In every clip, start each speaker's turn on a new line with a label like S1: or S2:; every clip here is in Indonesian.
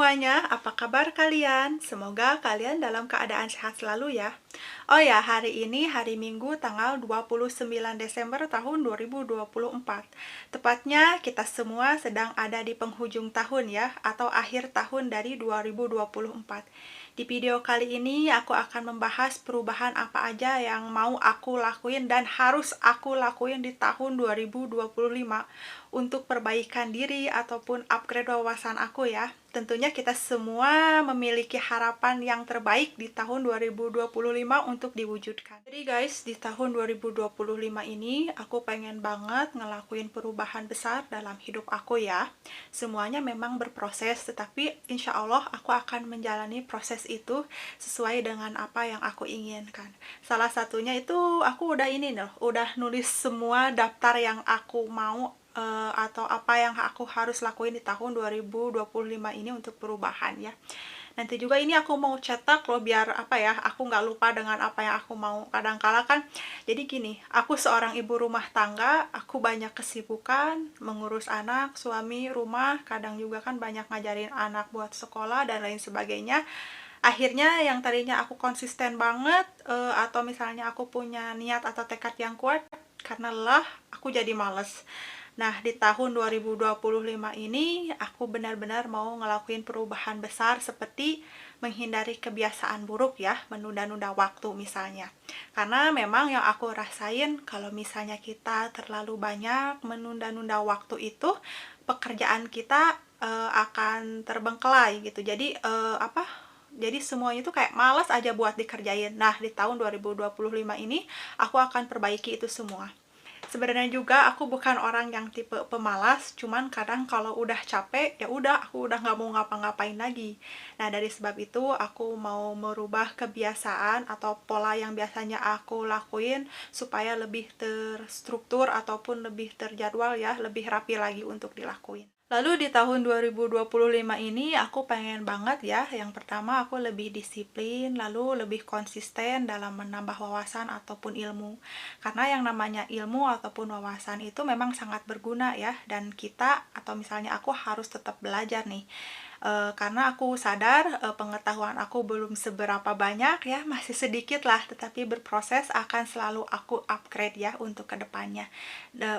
S1: semuanya, apa kabar kalian? Semoga kalian dalam keadaan sehat selalu ya. Oh ya, hari ini hari Minggu tanggal 29 Desember tahun 2024. Tepatnya kita semua sedang ada di penghujung tahun ya, atau akhir tahun dari 2024. Di video kali ini aku akan membahas perubahan apa aja yang mau aku lakuin dan harus aku lakuin di tahun 2025 untuk perbaikan diri ataupun upgrade wawasan aku ya. Tentunya kita semua memiliki harapan yang terbaik di tahun 2025 untuk diwujudkan. Jadi guys, di tahun 2025 ini aku pengen banget ngelakuin perubahan besar dalam hidup aku ya. Semuanya memang berproses, tetapi insya Allah aku akan menjalani proses itu sesuai dengan apa yang aku inginkan. Salah satunya itu aku udah nulis semua daftar yang aku mau atau apa yang aku harus lakuin di tahun 2025 ini untuk perubahan ya. Nanti juga ini aku mau cetak loh biar apa ya, aku nggak lupa dengan apa yang aku mau. Kadang-kala kan, jadi gini, aku seorang ibu rumah tangga, aku banyak kesibukan, mengurus anak, suami, rumah, kadang juga kan banyak ngajarin anak buat sekolah dan lain sebagainya. Akhirnya yang tadinya aku konsisten banget, atau misalnya aku punya niat atau tekad yang kuat, karena lelah, aku jadi males. Nah, di tahun 2025 ini aku benar-benar mau ngelakuin perubahan besar seperti menghindari kebiasaan buruk ya, menunda-nunda waktu misalnya. Karena memang yang aku rasain kalau misalnya kita terlalu banyak menunda-nunda waktu itu, pekerjaan kita akan terbengkelai gitu. Jadi jadi semuanya itu kayak malas aja buat dikerjain. Nah, di tahun 2025 ini aku akan perbaiki itu semua. Sebenarnya juga aku bukan orang yang tipe pemalas, cuman kadang kalau udah capek ya udah aku udah nggak mau ngapa-ngapain lagi. Nah, dari sebab itu aku mau merubah kebiasaan atau pola yang biasanya aku lakuin supaya lebih terstruktur ataupun lebih terjadwal ya, lebih rapi lagi untuk dilakuin. Lalu di tahun 2025 ini aku pengen banget ya, yang pertama aku lebih disiplin, lalu lebih konsisten dalam menambah wawasan ataupun ilmu. Karena yang namanya ilmu ataupun wawasan itu memang sangat berguna ya, dan kita atau misalnya aku harus tetap belajar nih. Karena aku sadar pengetahuan aku belum seberapa banyak ya, masih sedikit lah, tetapi berproses akan selalu aku upgrade ya untuk kedepannya.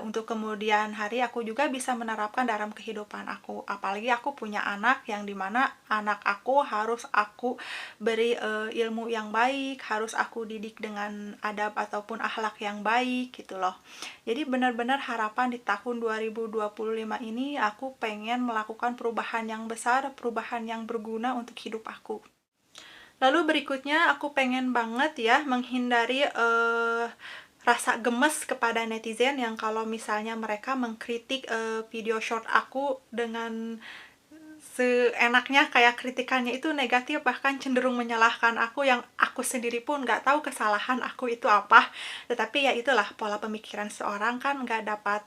S1: Untuk kemudian hari aku juga bisa menerapkan dalam kehidupan aku, apalagi aku punya anak yang dimana anak aku harus aku beri ilmu yang baik, harus aku didik dengan adab ataupun akhlak yang baik gitu loh. Jadi benar-benar harapan di tahun 2025 ini aku pengen melakukan perubahan yang besar, perubahan yang berguna untuk hidup aku. Lalu berikutnya aku pengen banget ya menghindari rasa gemes kepada netizen yang kalau misalnya mereka mengkritik video short aku dengan seenaknya, kayak kritikannya itu negatif, bahkan cenderung menyalahkan aku yang aku sendiri pun nggak tahu kesalahan aku itu apa. Tetapi ya itulah pola pemikiran seorang kan nggak dapat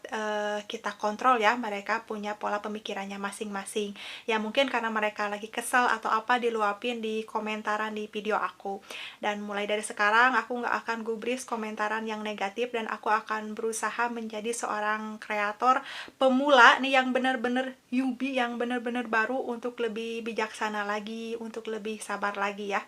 S1: kita kontrol ya, mereka punya pola pemikirannya masing-masing. Ya mungkin karena mereka lagi kesel atau apa diluapin di komentaran di video aku. Dan mulai dari sekarang aku nggak akan gubris komentaran yang negatif dan aku akan berusaha menjadi seorang kreator pemula nih yang benar-benar newbie, yang benar-benar baru untuk lebih bijaksana lagi, untuk lebih sabar lagi ya.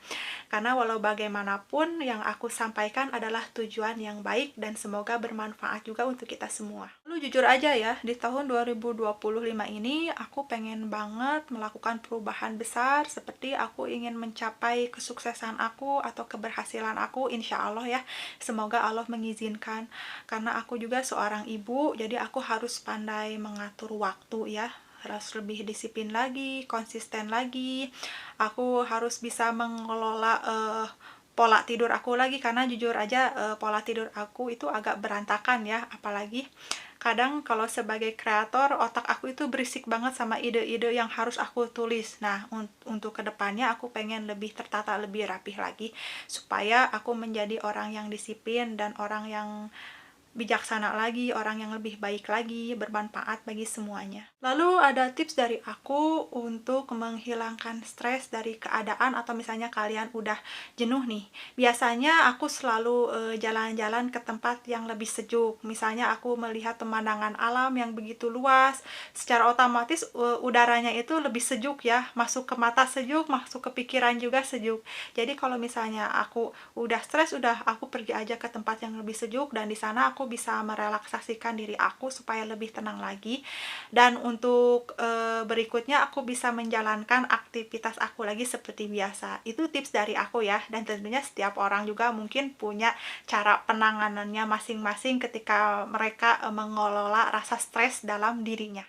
S1: Karena walau bagaimanapun yang aku sampaikan adalah tujuan yang baik dan semoga bermanfaat juga untuk kita semua. Lalu jujur aja ya, di tahun 2025 ini aku pengen banget melakukan perubahan besar seperti aku ingin mencapai kesuksesan aku atau keberhasilan aku, insya Allah ya. Semoga Allah mengizinkan. Karena aku juga seorang ibu, jadi aku harus pandai mengatur waktu ya, harus lebih disiplin lagi, konsisten lagi. Aku harus bisa mengelola pola tidur aku lagi, karena jujur aja pola tidur aku itu agak berantakan ya, apalagi kadang kalau sebagai kreator otak aku itu berisik banget sama ide-ide yang harus aku tulis. Nah, untuk kedepannya aku pengen lebih tertata, lebih rapih lagi supaya aku menjadi orang yang disiplin dan orang yang bijaksana lagi, orang yang lebih baik lagi, bermanfaat bagi semuanya. Lalu ada tips dari aku untuk menghilangkan stres dari keadaan atau misalnya kalian udah jenuh nih. Biasanya aku selalu jalan-jalan ke tempat yang lebih sejuk. Misalnya aku melihat pemandangan alam yang begitu luas, secara otomatis udaranya itu lebih sejuk ya, masuk ke mata sejuk, masuk ke pikiran juga sejuk. Jadi kalau misalnya aku udah stres, udah aku pergi aja ke tempat yang lebih sejuk, dan di sana aku bisa merelaksasikan diri aku supaya lebih tenang lagi. Dan untuk berikutnya aku bisa menjalankan aktivitas aku lagi seperti biasa. Itu tips dari aku ya, dan tentunya setiap orang juga mungkin punya cara penanganannya masing-masing ketika mereka mengelola rasa stres dalam dirinya.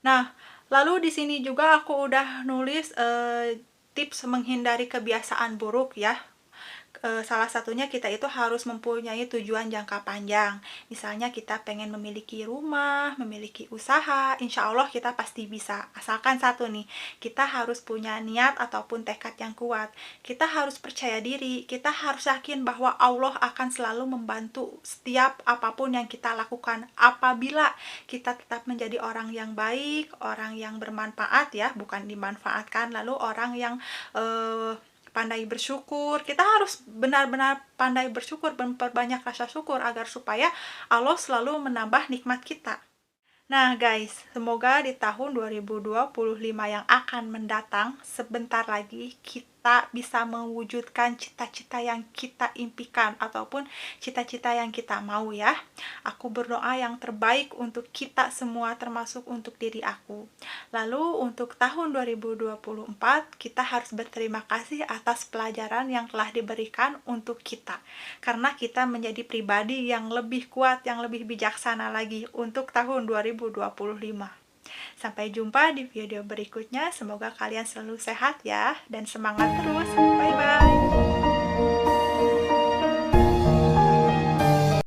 S1: Nah, lalu di sini juga aku udah nulis tips menghindari kebiasaan buruk ya. Salah satunya kita itu harus mempunyai tujuan jangka panjang. Misalnya kita pengen memiliki rumah, memiliki usaha, insya Allah kita pasti bisa. Asalkan satu nih, kita harus punya niat ataupun tekad yang kuat. Kita harus percaya diri, kita harus yakin bahwa Allah akan selalu membantu setiap apapun yang kita lakukan. Apabila kita tetap menjadi orang yang baik, orang yang bermanfaat ya, bukan dimanfaatkan, lalu orang yang pandai bersyukur. Kita harus benar-benar pandai bersyukur, memperbanyak rasa syukur agar supaya Allah selalu menambah nikmat kita. Nah guys, semoga di tahun 2025 yang akan mendatang, sebentar lagi kita bisa mewujudkan cita-cita yang kita impikan ataupun cita-cita yang kita mau ya. Aku berdoa yang terbaik untuk kita semua, termasuk untuk diri aku. Lalu untuk tahun 2024, kita harus berterima kasih atas pelajaran yang telah diberikan untuk kita. Karena kita menjadi pribadi yang lebih kuat, yang lebih bijaksana lagi untuk tahun 2025. Sampai jumpa di video berikutnya. Semoga kalian selalu sehat ya, dan semangat terus. Bye bye.